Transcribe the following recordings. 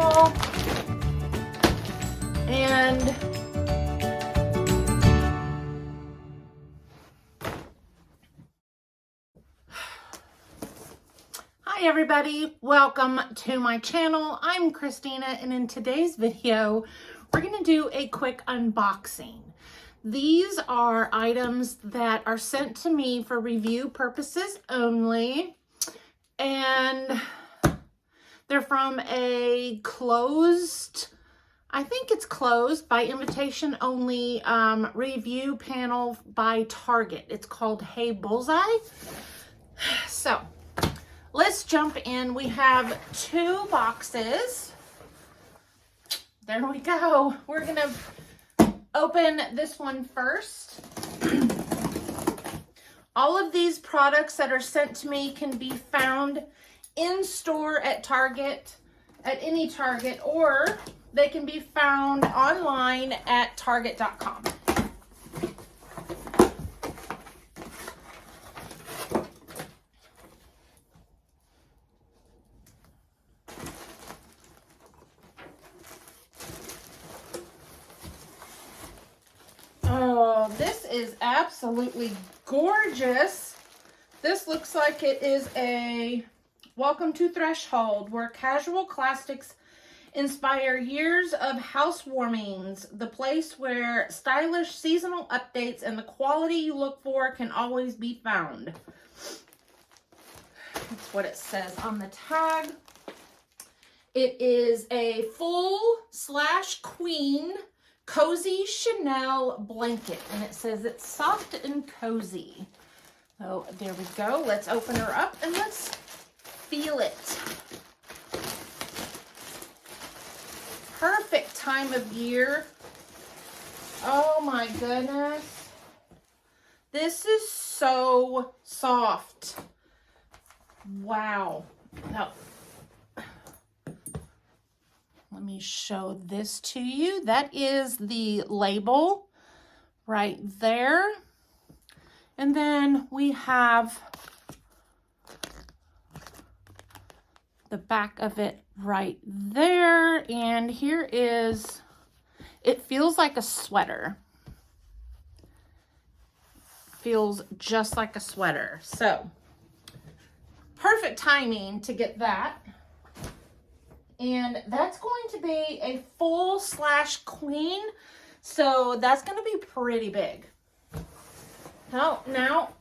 channel. And hi everybody, welcome to my channel. I'm Christina, and in today's video, we're gonna do a quick unboxing. These are items that are sent to me for review purposes only, and they're from a closed, I think it's closed by invitation only, review panel by Target. It's called Hey Bullseye. So let's jump in. We have 2 boxes. There we go. We're gonna open this one first. All of these products that are sent to me can be found in store at Target, at any Target, or they can be found online at target.com. Oh, this is absolutely gorgeous. This looks like it is a welcome to Threshold, where casual classics inspire years of housewarmings. The place where stylish seasonal updates and the quality you look for can always be found. That's what it says on the tag. It is a full/queen cozy Chanel blanket, and it says it's soft and cozy. So there we go. Let's open her up and let's feel it. Perfect time of year. Oh my goodness. This is so soft. Wow. Now, let me show this to you. That is the label right there. And then we have the back of it right there. And here is, it feels like a sweater. Feels just like a sweater. So, perfect timing to get that. And that's going to be a full/queen. So that's going to be pretty big. Now,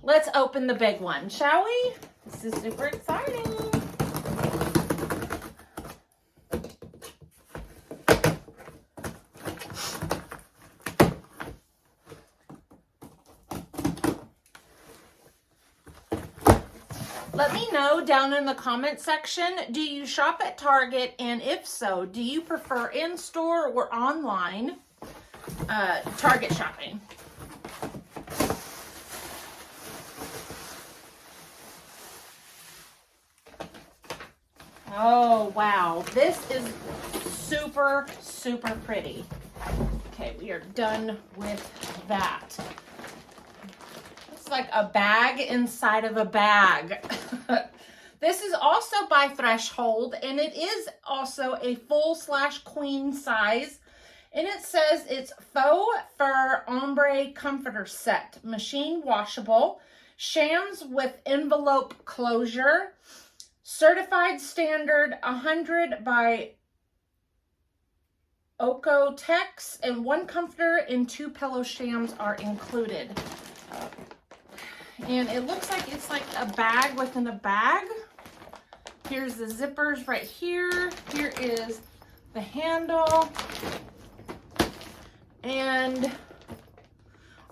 let's open the big one, shall we? This is super exciting. Let me know down in the comment section, do you shop at Target? And if so, do you prefer in-store or online Target shopping? Oh, wow. This is super, super pretty. Okay, we are done with that. It's like a bag inside of a bag. This is also by Threshold, and it is also a full/queen size. And it says it's faux fur ombre comforter set, machine washable, shams with envelope closure, certified standard 100 by Okotex, and 1 comforter and 2 pillow shams are included. And it looks like it's like a bag within a bag. Here's the zippers right here. Here is the handle. And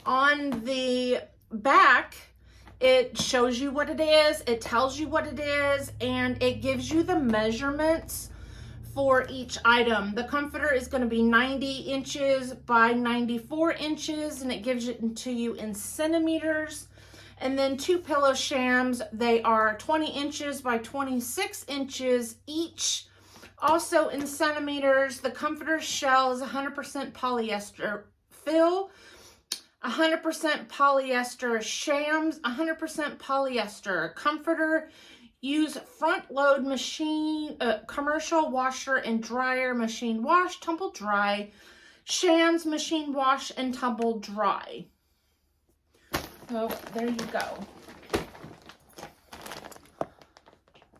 on the back, it shows you what it is, it tells you what it is, and it gives you the measurements for each item. The comforter is going to be 90 inches by 94 inches, and it gives it to you in centimeters. And then 2 pillow shams, they are 20 inches by 26 inches each. Also in centimeters, the comforter shell is 100% polyester fill, 100% polyester shams, 100% polyester comforter. Use front load machine, commercial washer and dryer, machine wash, tumble dry. Shan's machine wash and tumble dry. So there you go.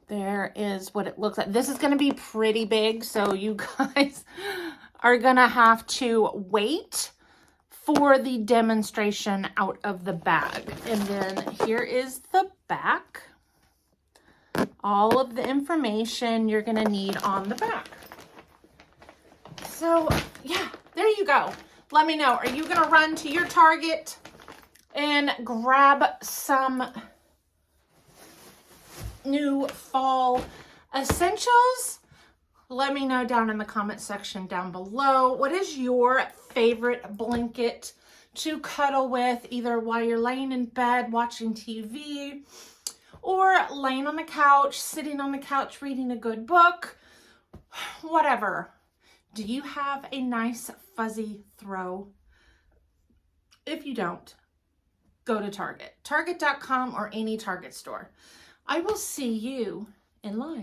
There is what it looks like. This is going to be pretty big, so you guys are going to have to wait for the demonstration out of the bag. And then here is the back. All of the information you're going to need on the back. So, yeah, there you go. Let me know. Are you going to run to your Target and grab some new fall essentials? Let me know down in the comment section down below. What is your favorite blanket to cuddle with, either while you're laying in bed watching TV, or laying on the couch, sitting on the couch reading a good book, whatever. Do you have a nice fuzzy throw? If you don't, go to Target. Target.com or any Target store. I will see you in line.